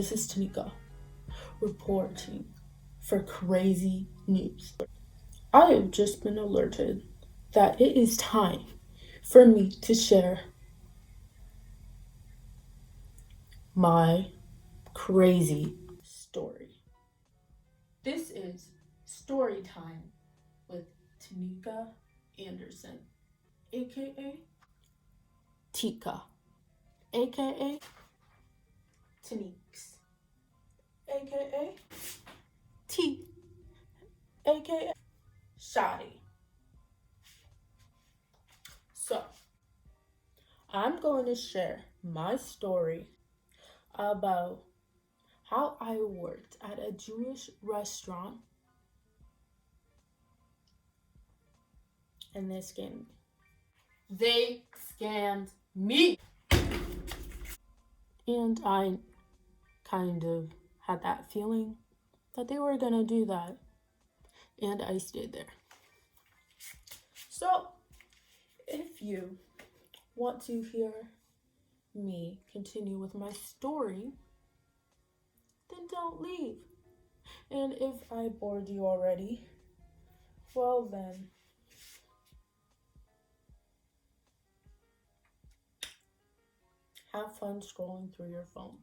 This is Tanika reporting for crazy news. I have just been alerted that it is time for me to share my crazy story. This is Storytime with Tanika Anderson, aka Tika, aka Taniks, aka T, aka Shadi. So, I'm going to share my story about how I worked at a Jewish restaurant and they scammed me. They scammed me! And I kind of had that feeling that they were gonna do that, and I stayed there. So, if you want to hear me continue with my story, then don't leave. And if I bored you already, well then, have fun scrolling through your phone.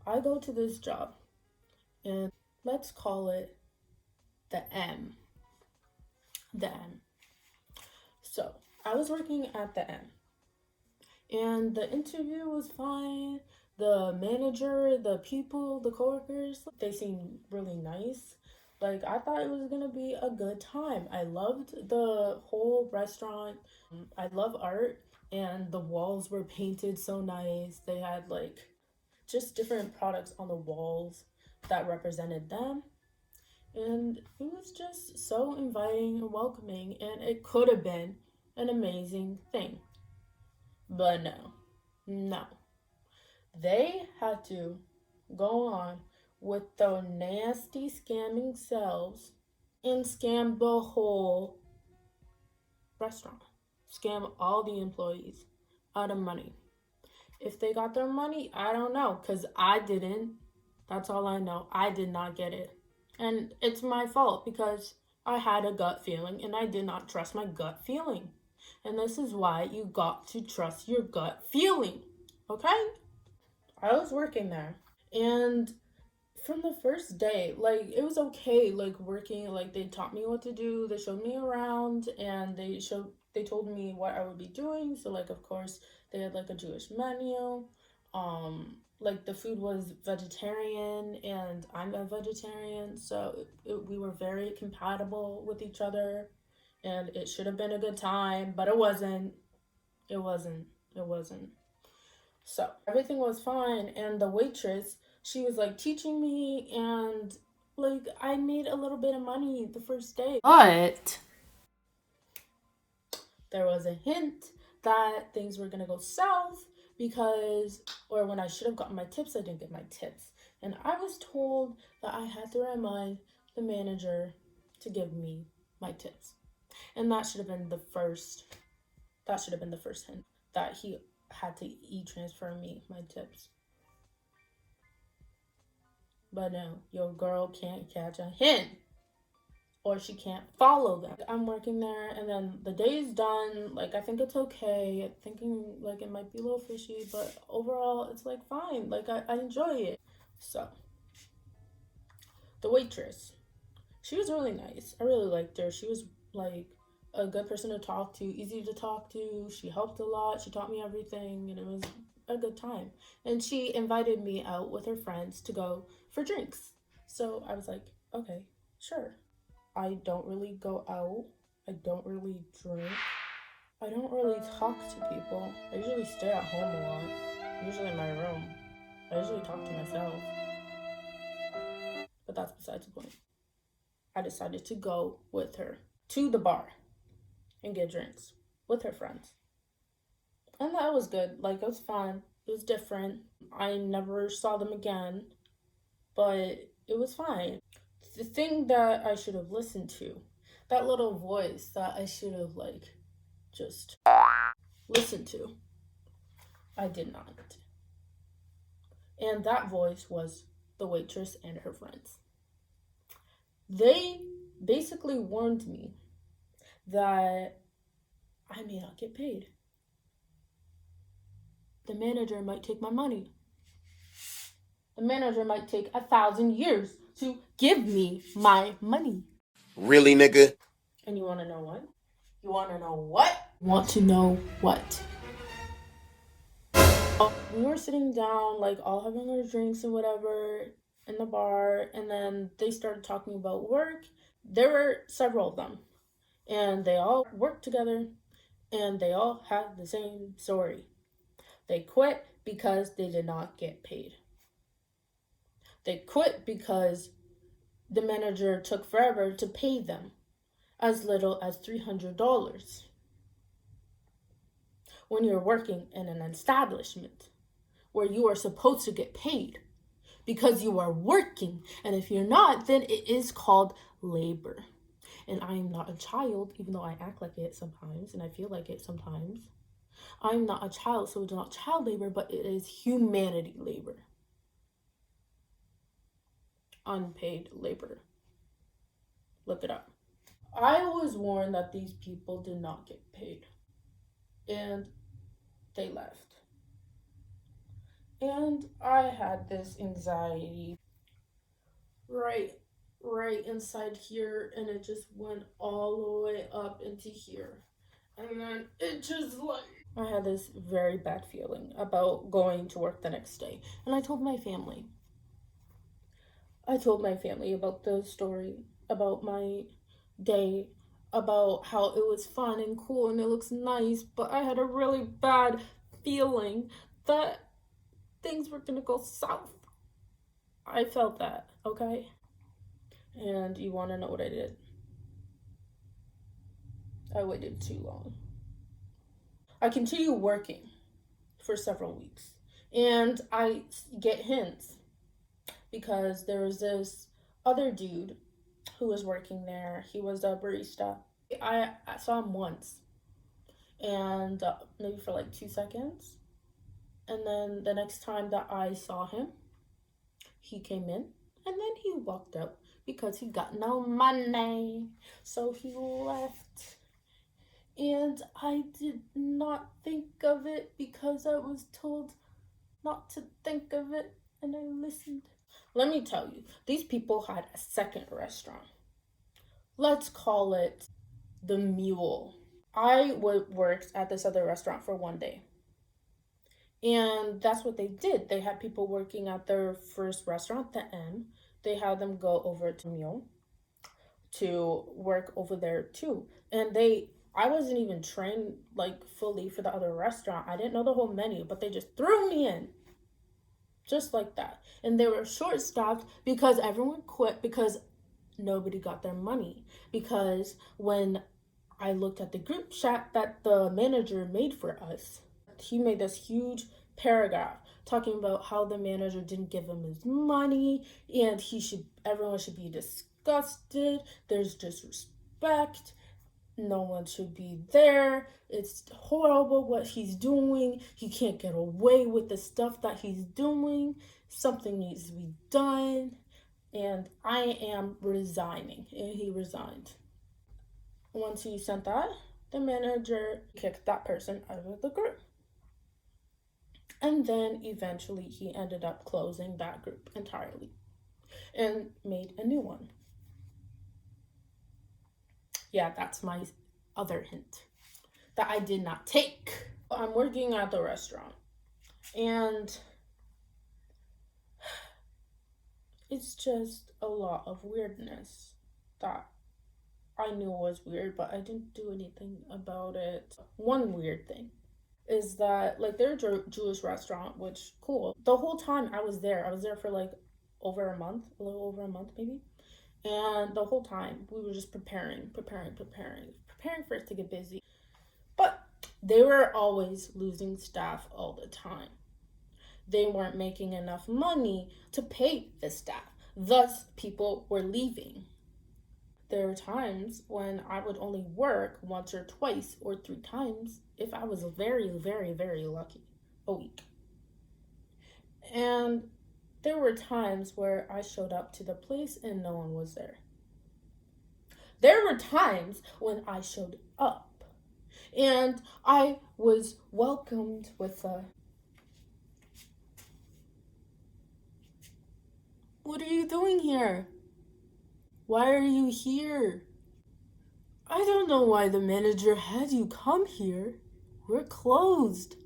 I go to this job, and let's call it the M. The M. So, I was working at the M, and the interview was fine. The manager, the people, the coworkers, they seemed really nice. Like, I thought it was gonna be a good time. I loved the whole restaurant. I love art, and the walls were painted so nice. They had like just different products on the walls that represented them. And it was just so inviting and welcoming, and it could have been an amazing thing. But no, no. They had to go on with their nasty scamming selves and scam the whole restaurant. Scam all the employees out of money. If they got their money, I don't know, because I didn't. That's all I know. I did not get it. And it's my fault because I had a gut feeling and I did not trust my gut feeling. And this is why you got to trust your gut feeling. Okay? I was working there. And from the first day, like it was okay, like working, like they taught me what to do, they showed me around, and they told me what I would be doing. So like of course they had like a Jewish menu. Like the food was vegetarian and I'm a vegetarian, so we were very compatible with each other, and it should have been a good time, but it wasn't. It wasn't. It wasn't. So everything was fine, and the waitress, she was like teaching me, and like I made a little bit of money the first day. But there was a hint that things were gonna go south because, or when I should have gotten my tips, I didn't get my tips. And I was told that I had to remind the manager to give me my tips. And that should have been the first hint that he had to e-transfer me my tips. But no, your girl can't catch a hint, or she can't follow them. I'm working there, and then the day is done. Like, I think it's okay. Thinking like it might be a little fishy, but overall, it's like fine. Like, I enjoy it. So, the waitress, she was really nice. I really liked her. She was like a good person to talk to, easy to talk to. She helped a lot. She taught me everything, and it was a good time. And she invited me out with her friends to go for drinks. So I was like, okay, sure. I don't really go out. I don't really drink. I don't really talk to people. I usually stay at home a lot. Usually in my room. I usually talk to myself. But that's besides the point. I decided to go with her to the bar and get drinks with her friends. And that was good. Like, it was fun. It was different. I never saw them again, but it was fine. The thing that I should have listened to, that little voice that I should have, like, just listened to, I did not. And that voice was the waitress and her friends. They basically warned me that I may not get paid. The manager might take my money. The manager might take 1,000 years to give me my money. Really, nigga? And you want to know what? You want to know what? Want to know what? We were sitting down, like, all having our drinks and whatever in the bar, and then they started talking about work. There were several of them, and they all worked together, and they all had the same story. They quit because they did not get paid. They quit because the manager took forever to pay them, as little as $300. When you're working in an establishment where you are supposed to get paid because you are working, and if you're not, then it is called labor. And I am not a child, even though I act like it sometimes and I feel like it sometimes. I'm not a child, so it's not child labor, but it is humanity labor. Unpaid labor. Look it up. I was warned that these people did not get paid, and they left. And I had this anxiety right inside here, and it just went all the way up into here. And then it just like, I had this very bad feeling about going to work the next day. And I told my family. About the story, about my day, about how it was fun and cool and it looks nice, but I had a really bad feeling that things were gonna go south. I felt that, okay? And you wanna know what I did? I waited too long. I continued working for several weeks, and I get hints because there was this other dude who was working there. He was a barista. I saw him once, and maybe for like 2 seconds. And then the next time that I saw him, he came in and then he walked out because he got no money. So he left. And I did not think of it because I was told not to think of it, and I listened. Let me tell you, these people had a second restaurant. Let's call it the Mule. I worked at this other restaurant for one day. And that's what they did. They had people working at their first restaurant, the M. They had them go over to Mule to work over there too. And I wasn't even trained like fully for the other restaurant. I didn't know the whole menu, but they just threw me in. Just like that. And they were short-staffed because everyone quit because nobody got their money. Because when I looked at the group chat that the manager made for us, he made this huge paragraph talking about how the manager didn't give him his money and everyone should be disgusted. There's disrespect. No one should be there. It's horrible what he's doing. He can't get away with the stuff that he's doing. Something needs to be done. And I am resigning. And he resigned. Once he sent that, the manager kicked that person out of the group. And then eventually he ended up closing that group entirely and made a new one. Yeah, that's my other hint that I did not take. I'm working at the restaurant, and it's just a lot of weirdness that I knew was weird, but I didn't do anything about it. One weird thing is that, like, they're a Jewish restaurant, which, cool. The whole time I was there for like over a little over a month maybe. And the whole time we were just preparing for it to get busy. But they were always losing staff all the time. They weren't making enough money to pay the staff. Thus, people were leaving. There were times when I would only work once or twice or 3 times if I was very, very, very lucky a week. And There were times where I showed up to the place and no one was there. There were times when I showed up and I was welcomed with a, "What are you doing here? Why are you here?" "I don't know why the manager had you come here. We're closed."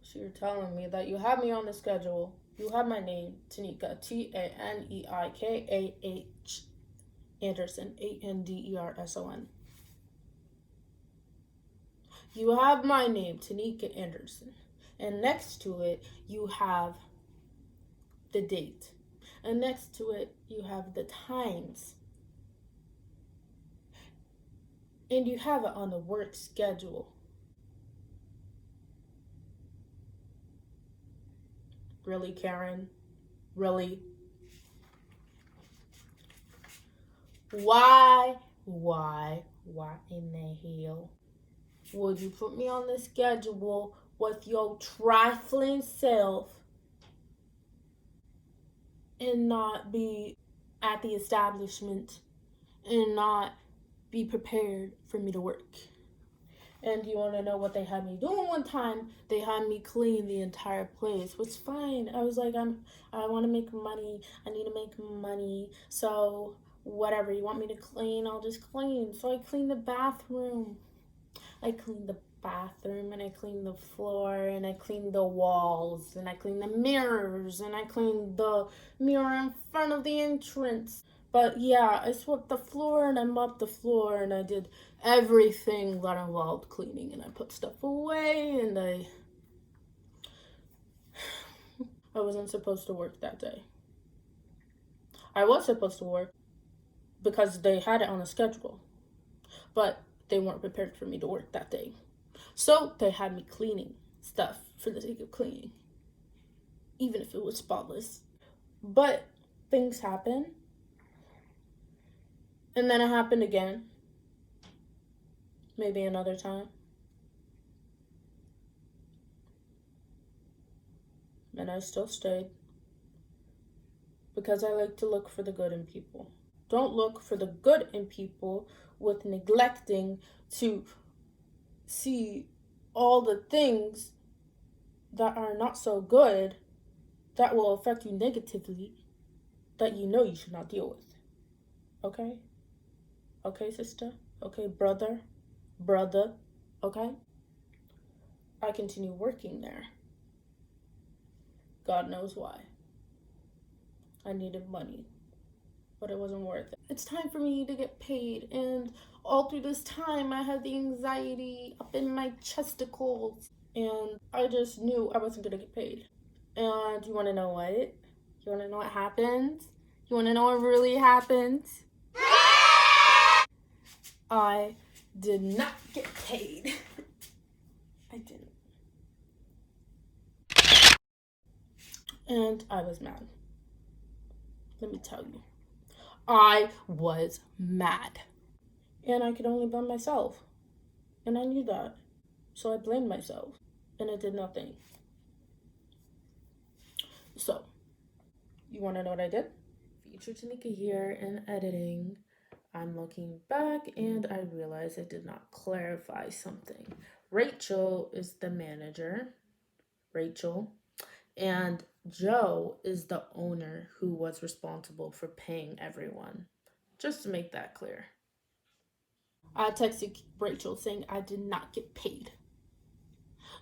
So you're telling me that you have me on the schedule. You have my name, Tanika, Taneikah, Anderson, Anderson. You have my name, Tanika Anderson. And next to it, you have the date. And next to it, you have the times. And you have it on the work schedule. Really, Karen? Really? Why in the hell would you put me on the schedule with your trifling self and not be at the establishment and not be prepared for me to work? And you want to know what they had me doing one time? They had me clean the entire place, which is fine. I was like, I want to make money. I need to make money. So whatever you want me to clean, I'll just clean. So I cleaned the bathroom. I cleaned the bathroom and I cleaned the floor and I cleaned the walls and I cleaned the mirrors and I cleaned the mirror in front of the entrance. But yeah, I swept the floor and I mopped the floor and I did everything that involved cleaning and I put stuff away and I wasn't supposed to work that day. I was supposed to work because they had it on a schedule, but they weren't prepared for me to work that day. So they had me cleaning stuff for the sake of cleaning, even if it was spotless. But things happen. And then it happened again. Maybe another time. And I still stayed. Because I like to look for the good in people. Don't look for the good in people with neglecting to see all the things that are not so good that will affect you negatively that you know you should not deal with. Okay? Okay, sister? Okay, brother? Okay? I continue working there. God knows why. I needed money, but it wasn't worth it. It's time for me to get paid, and all through this time, I had the anxiety up in my chesticles, and I just knew I wasn't gonna get paid. And you wanna know what? You wanna know what happened? You wanna know what really happened? I did not get paid. I didn't. And I was mad. Let me tell you. I was mad. And I could only blame myself. And I knew that. So I blamed myself. And it did nothing. So, you want to know what I did? Feature Tanika here in editing. I'm looking back and I realized I did not clarify something. Rachel is the manager. Rachel. And Joe is the owner who was responsible for paying everyone. Just to make that clear. I texted Rachel saying I did not get paid,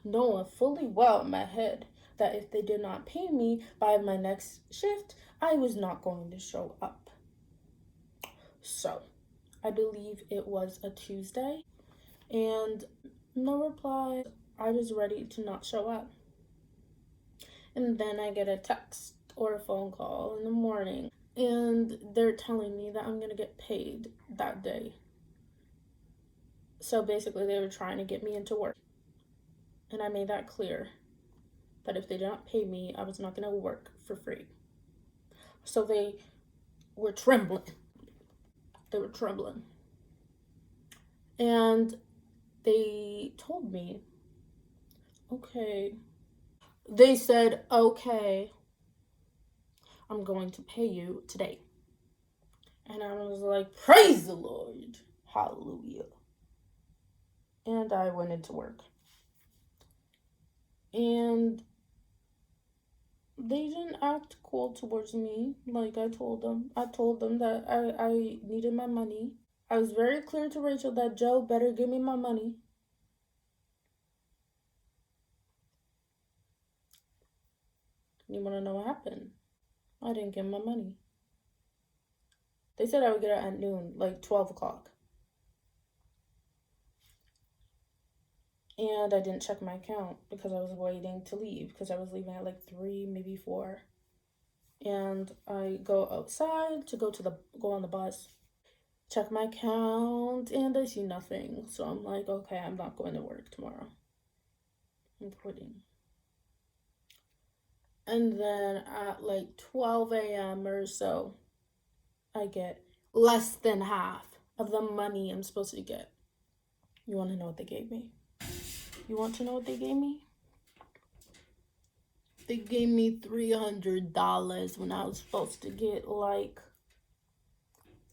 knowing fully well in my head that if they did not pay me by my next shift, I was not going to show up. So, I believe it was a Tuesday, and no reply. I was ready to not show up. And then I get a text or a phone call in the morning, and they're telling me that I'm going to get paid that day. So basically, they were trying to get me into work. And I made that clear that if they didn't pay me, I was not going to work for free. So they were trembling. They were trembling. And they told me, okay. They said, okay, I'm going to pay you today. And I was like, praise the Lord. Hallelujah. And I went into work. And they didn't act cool towards me. Like I told them. I told them that I needed my money. I was very clear to Rachel that Joe better give me my money. You want to know what happened? I didn't get my money. They said I would get it at noon, like 12 o'clock. And I didn't check my account because I was waiting to leave because I was leaving at like 3, maybe 4. And I go outside to go on the bus, check my account, and I see nothing. So I'm like, okay, I'm not going to work tomorrow. I'm quitting. And then at like 12 a.m. or so, I get less than half of the money I'm supposed to get. You want to know what they gave me? You want to know what they gave me? They gave me $300 when I was supposed to get like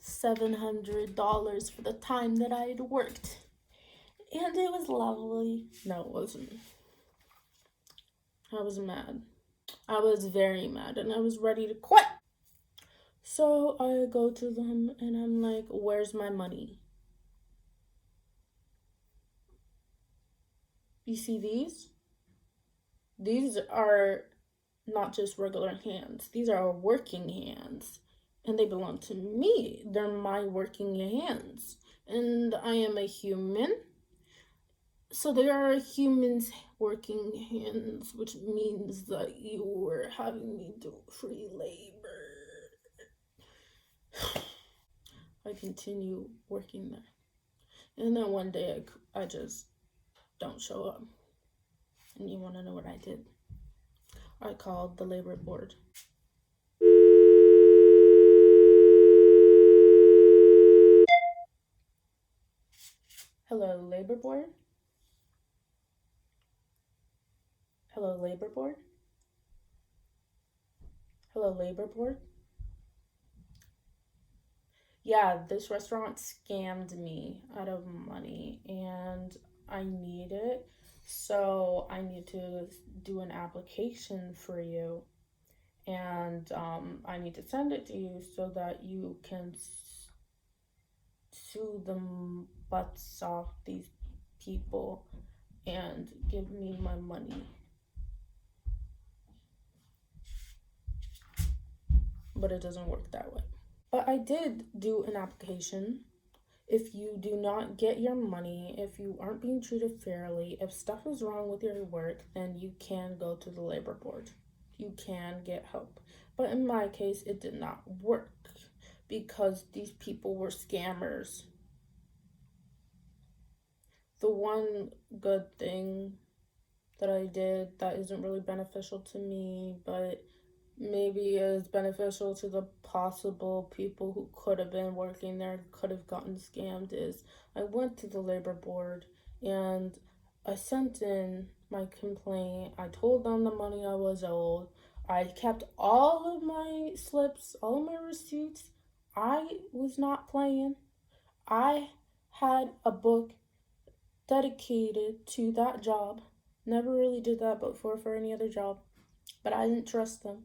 $700 for the time that I had worked. And it was lovely. No, it wasn't. I was mad. I was very mad and I was ready to quit. So I go to them and I'm like, where's my money? You see these? These are not just regular hands. These are working hands. And they belong to me. They're my working hands. And I am a human. So there are humans working hands, which means that you were having me do free labor. I continue working there. And then one day I just don't show up. And you want to know what I did? I called the labor board. Hello, labor board? Hello, labor board? Hello, labor board? Yeah, this restaurant scammed me out of money and I need it. So I need to do an application for you. And I need to send it to you so that you can sue the butts off these people and give me my money. But it doesn't work that way. But I did do an application. If you do not get your money, if you aren't being treated fairly, if stuff is wrong with your work, then you can go to the labor board. You can get help. But in my case, it did not work because these people were scammers. The one good thing that I did that isn't really beneficial to me, but maybe is beneficial to the possible people who could have been working there, could have gotten scammed, is I went to the labor board and I sent in my complaint. I told them the money I was owed. I kept all of my slips, all of my receipts. I was not playing. I had a book dedicated to that job. Never really did that before for any other job, but I didn't trust them.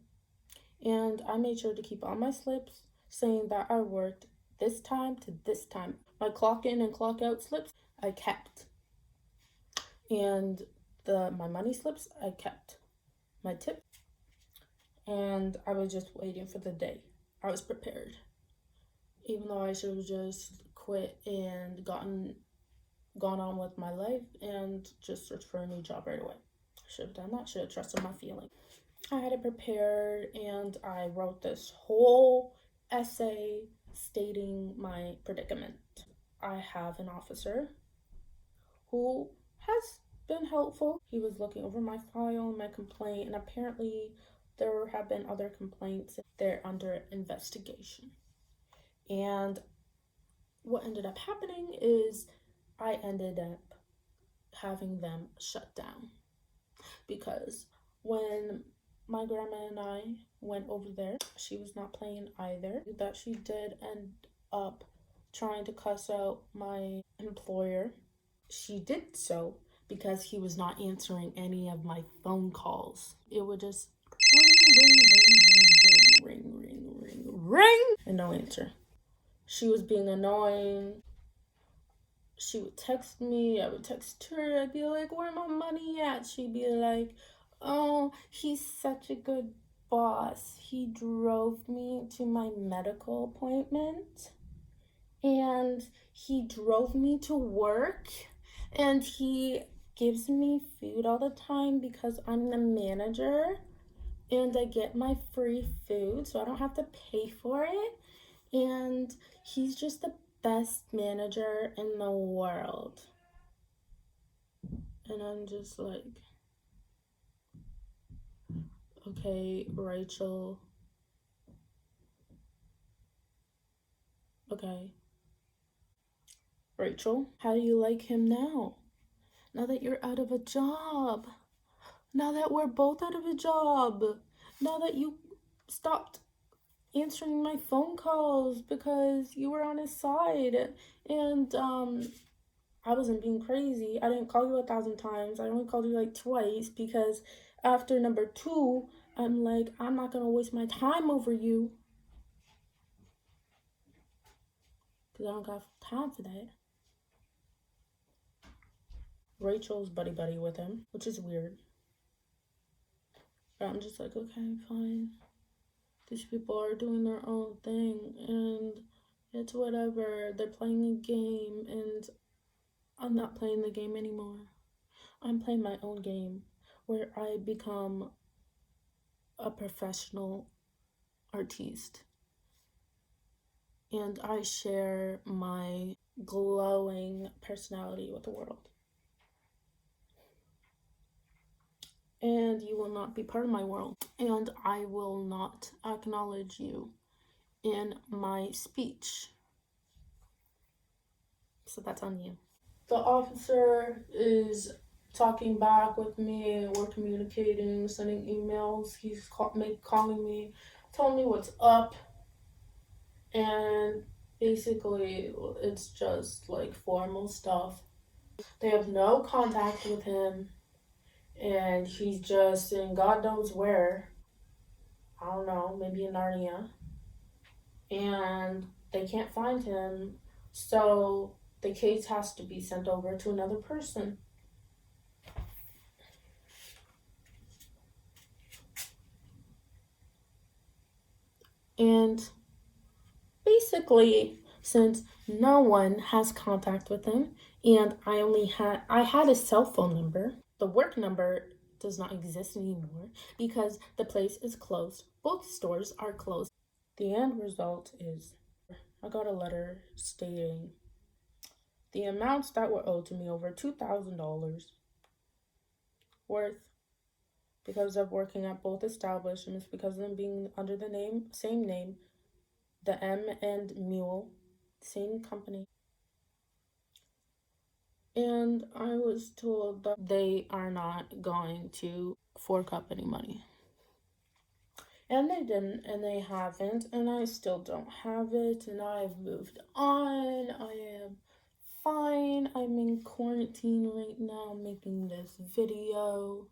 And I made sure to keep all my slips saying that I worked this time to this time. My clock in and clock out slips I kept. And my money slips I kept. My tip. And I was just waiting for the day. I was prepared. Even though I should have just quit and gone on with my life and just searched for a new job right away. Should have done that. Should have trusted my feelings. I had it prepared and I wrote this whole essay stating my predicament. I have an officer who has been helpful. He was looking over my file and my complaint, and apparently there have been other complaints. They're under investigation. And what ended up happening is I ended up having them shut down because when my grandma and I went over there, she was not playing either. That she did end up trying to cuss out my employer. She did so because he was not answering any of my phone calls. It would just ring, ring, ring, ring, ring, ring, ring, ring, and no answer. She was being annoying. She would text me, I would text her, I'd be like, where my money at? She'd be like, oh, he's such a good boss. He drove me to my medical appointment and he drove me to work and he gives me food all the time because I'm the manager and I get my free food so I don't have to pay for it. And he's just the best manager in the world. And I'm just like, okay, Rachel. Okay. Rachel, how do you like him now? Now that you're out of a job. Now that we're both out of a job. Now that you stopped answering my phone calls because you were on his side. And I wasn't being crazy. I didn't call you 1,000 times. I only called you like twice because after number 2, I'm like, I'm not gonna waste my time over you because I don't got time for that. Rachel's buddy buddy with him, which is weird. But I'm just like, okay, fine. These people are doing their own thing and it's whatever. They're playing a game and I'm not playing the game anymore. I'm playing my own game where I become a professional artiste. And I share my glowing personality with the world. And you will not be part of my world. And I will not acknowledge you in my speech. So that's on you. The officer is talking back with me. We're communicating, sending emails. He's calling me, telling me what's up. And basically, it's just like formal stuff. They have no contact with him. And he's just in God knows where. I don't know, maybe in Narnia. And they can't find him. So the case has to be sent over to another person. And basically, since no one has contact with him, and I had a cell phone number. The work number does not exist anymore because the place is closed. Both stores are closed. The end result is I got a letter stating the amounts that were owed to me over $2,000 worth because of working at both establishments, because of them being under the same name, the M and Mule, same company. And I was told that they are not going to fork up any money. And they didn't, and they haven't, and I still don't have it, and I've moved on. I am fine. I'm in quarantine right now making this video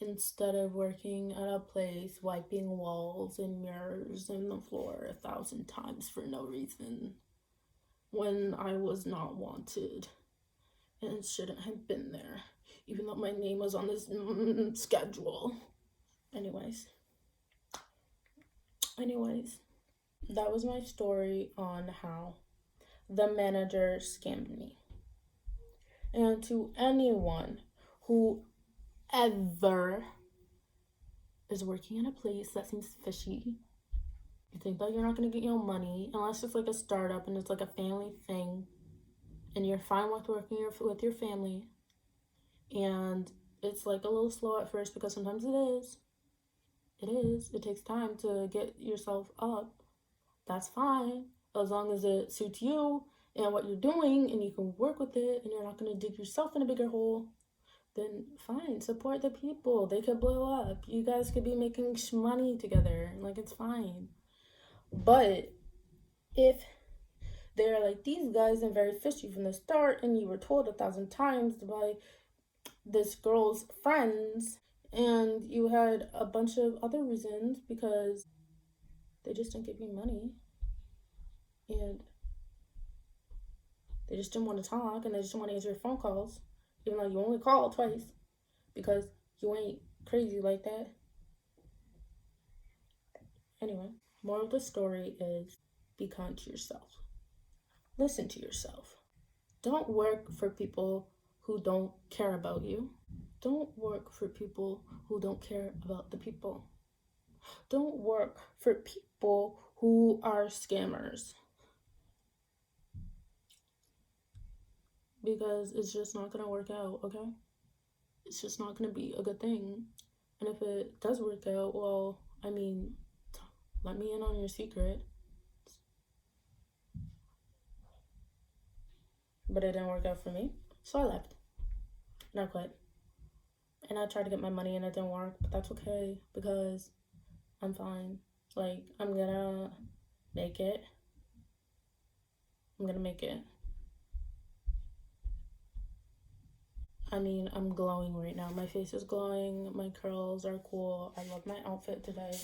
instead of working at a place wiping walls and mirrors and the floor 1,000 times for no reason when I was not wanted and shouldn't have been there, even though my name was on this schedule. Anyways, that was my story on how the manager scammed me. And to anyone who ever is working in a place that seems fishy, you think that you're not going to get your money unless it's like a startup and it's like a family thing, and you're fine with working with your family, and it's like a little slow at first because sometimes it takes time to get yourself up. That's fine as long as it suits you and what you're doing and you can work with it and you're not going to dig yourself in a bigger hole. Then fine, support the people. They could blow up. You guys could be making money together. Like, it's fine. But if they're like these guys and very fishy from the start, and you were told 1,000 times by this girl's friends, and you had a bunch of other reasons because they just didn't give you money, and they just didn't want to talk, and they just didn't want to answer your phone calls, even though you only called twice because you ain't crazy like that. Anyway, moral of the story is be kind to yourself. Listen to yourself. Don't work for people who don't care about you. Don't work for people who don't care about the people. Don't work for people who are scammers because it's just not going to work out, okay? It's just not going to be a good thing. And if it does work out, well, I mean, let me in on your secret. But it didn't work out for me, so I left and I quit. And I tried to get my money and it didn't work, but that's okay because I'm fine. Like, I'm gonna make it. I'm gonna make it. I mean, I'm glowing right now. My face is glowing. My curls are cool. I love my outfit today.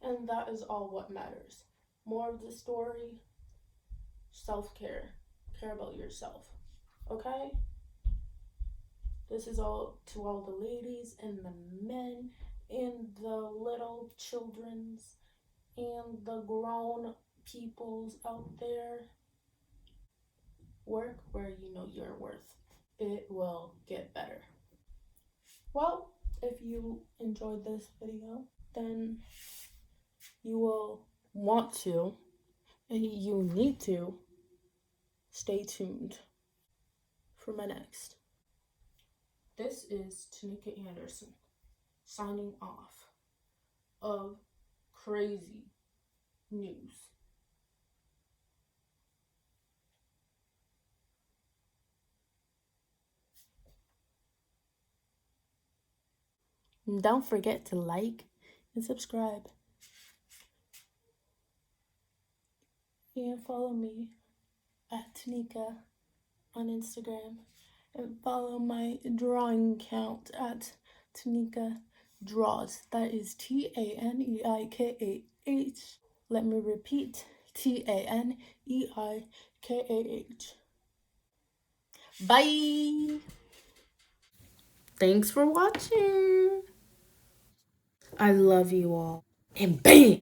And that is all what matters. More of the story, self care. Care about yourself. Okay? This is all to all the ladies and the men and the little children's and the grown peoples out there. Work where you know your worth. It will get better. Well, if you enjoyed this video, then you will want to and you need to stay tuned for my next. This is Tanika Anderson signing off of Crazy News. Don't forget to like and subscribe. And follow me at Tanika on Instagram. And follow my drawing account at Tanika Draws. That is TANEIKAH. Let me repeat, TANEIKAH. Bye! Thanks for watching. I love you all. And bam!